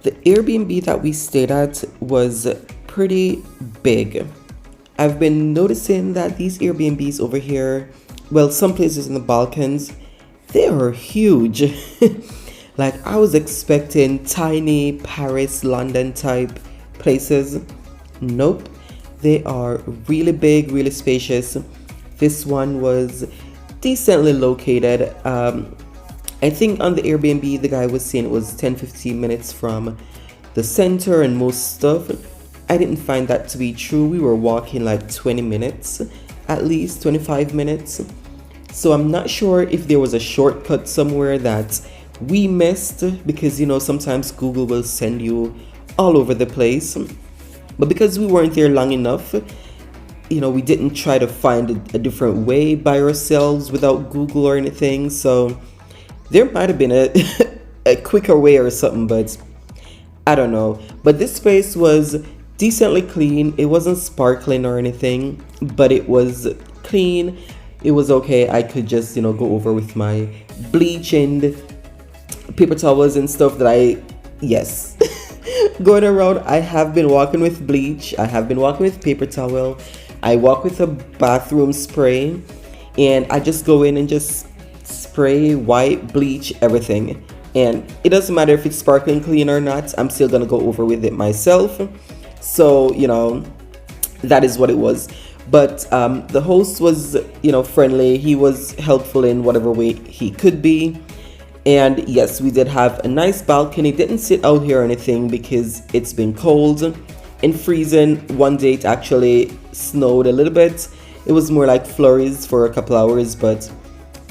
The Airbnb that we stayed at was pretty big. I've been noticing that these Airbnbs over here, well, some places in the Balkans, they are huge. Like, I was expecting tiny Paris, London type places. Nope. They are really big, really spacious. This one was decently located. I think on the Airbnb, the guy was saying it was 10-15 minutes from the center and most stuff. I didn't find that to be true. We were walking like 20 minutes, at least 25 minutes. So I'm not sure if there was a shortcut somewhere that we missed, because sometimes Google will send you all over the place. But because we weren't there long enough, we didn't try to find a different way by ourselves without Google or anything. So there might have been a quicker way or something, but I don't know. But this place was decently clean. It wasn't sparkling or anything, but it was clean. It was okay. I could just, go over with my bleach and paper towels and stuff yes. Going around, I have been walking with bleach. I have been walking with paper towel. I walk with a bathroom spray, and I just go in and just spray, wipe, bleach, everything. And it doesn't matter if it's sparkling clean or not. I'm still gonna go over with it myself. So, that is what it was. But the host was, friendly. He was helpful in whatever way he could be. And yes, we did have a nice balcony. Didn't sit out here or anything because it's been cold and freezing. One day it actually snowed a little bit. It was more like flurries for a couple hours, but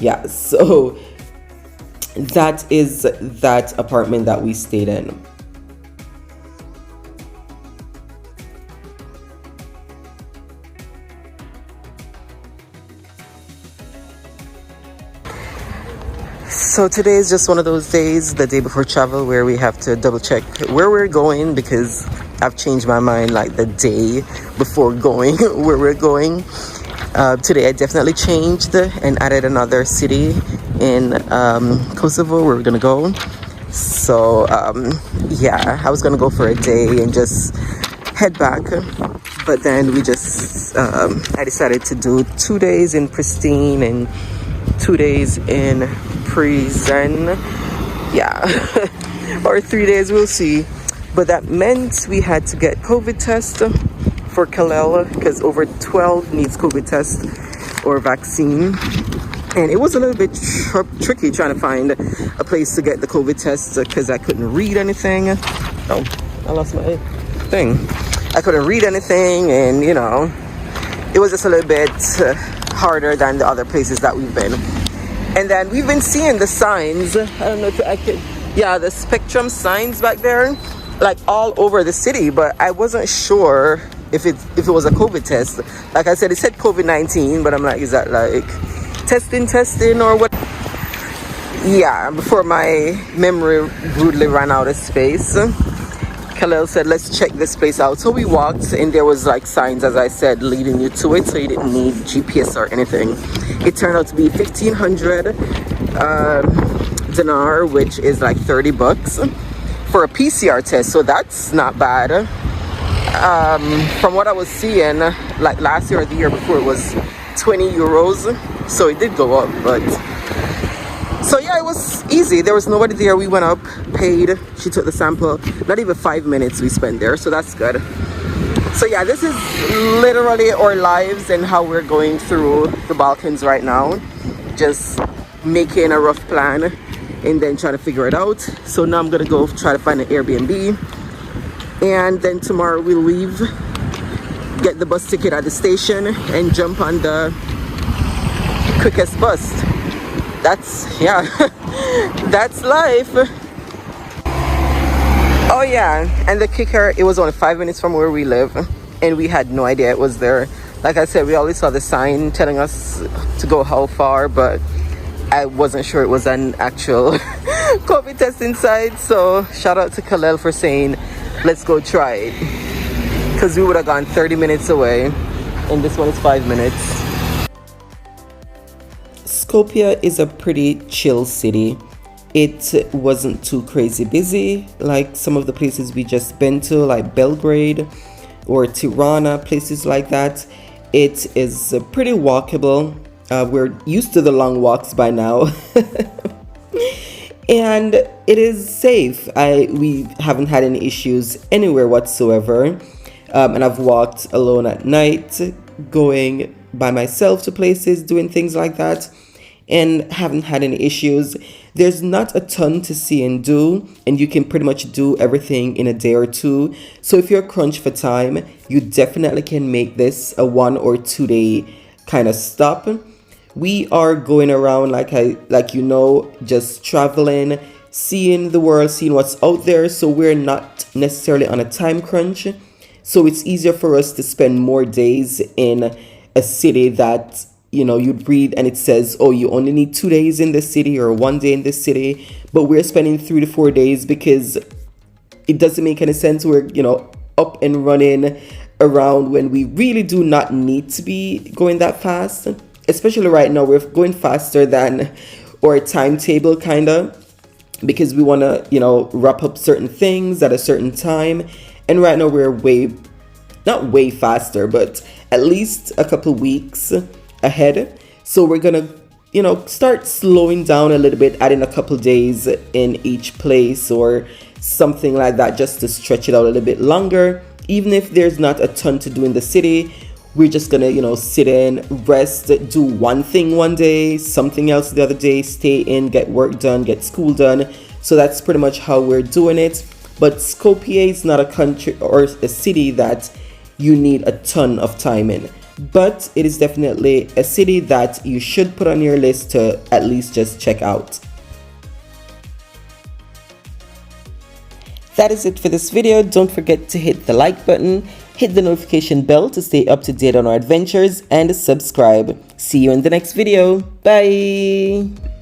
yeah, so that is that apartment that we stayed in. So today is just one of those days, the day before travel, where we have to double check where we're going, because I've changed my mind like the day before going where we're going. Today I definitely changed and added another city in Kosovo where we're gonna go. So yeah, I was gonna go for a day and just head back, but then we just I decided to do 2 days in Pristine and 2 days in prison, yeah. Or 3 days, we'll see. But that meant we had to get COVID test for Kalel, because over 12 needs COVID test or vaccine. And it was a little bit tricky trying to find a place to get the COVID test, because I couldn't read anything. Oh, I lost my thing. I couldn't read anything, and it was just a little bit harder than the other places that we've been. And then we've been seeing the signs, I don't know if I could, yeah, the spectrum signs back there, like all over the city, but I wasn't sure if it was a COVID test. Like I said, it said COVID-19, but I'm like, is that like testing or what? Yeah, before my memory rudely ran out of space, Khalil said, let's check this place out. So we walked, and there was like signs, as I said, leading you to it, so you didn't need GPS or anything. It turned out to be 1,500 dinar, which is like $30 for a PCR test, so that's not bad. From what I was seeing, like last year or the year before, it was 20 euros, so it did go up. But so yeah, it was easy. There was nobody there. We went up, paid, she took the sample. Not even 5 minutes we spent there, so that's good. So yeah, this is literally our lives and how we're going through the Balkans right now. Just making a rough plan and then trying to figure it out. So now I'm gonna go try to find an Airbnb, and then tomorrow we'll leave, get the bus ticket at the station, and jump on the quickest bus. That's, yeah, that's life. Oh yeah, and the kicker, it was only 5 minutes from where we live, and we had no idea it was there. Like I said, we always saw the sign telling us to go how far, but I wasn't sure it was an actual COVID test inside. So shout out to Khalil for saying, let's go try it, because we would have gone 30 minutes away, and this one is 5 minutes. Skopje is a pretty chill city. It wasn't too crazy busy like some of the places we just been to, like Belgrade or Tirana, places like that. It is pretty walkable. We're used to the long walks by now. And it is safe. We haven't had any issues anywhere whatsoever. And I've walked alone at night, going by myself to places, doing things like that, and haven't had any issues. There's not a ton to see and do, and you can pretty much do everything in a day or two. So if you're crunched for time, you definitely can make this a 1 or 2 day kind of stop. We are going around just traveling, seeing the world, seeing what's out there. So we're not necessarily on a time crunch. So it's easier for us to spend more days in a city that, you'd read and it says, oh, you only need 2 days in this city or 1 day in this city. But we're spending 3 to 4 days because it doesn't make any sense. We're, up and running around when we really do not need to be going that fast. Especially right now, we're going faster than our timetable, kind of, because we want to, wrap up certain things at a certain time. And right now we're not way faster, but at least a couple weeks ahead. So we're gonna, start slowing down a little bit, adding a couple days in each place or something like that, just to stretch it out a little bit longer. Even if there's not a ton to do in the city, we're just gonna, sit in, rest, do one thing one day, something else the other day, stay in, get work done, get school done. So that's pretty much how we're doing it. But Skopje is not a country or a city that you need a ton of time in. But it is definitely a city that you should put on your list to at least just check out. That is it for this video. Don't forget to hit the like button, hit the notification bell to stay up to date on our adventures, and subscribe. See you in the next video. Bye!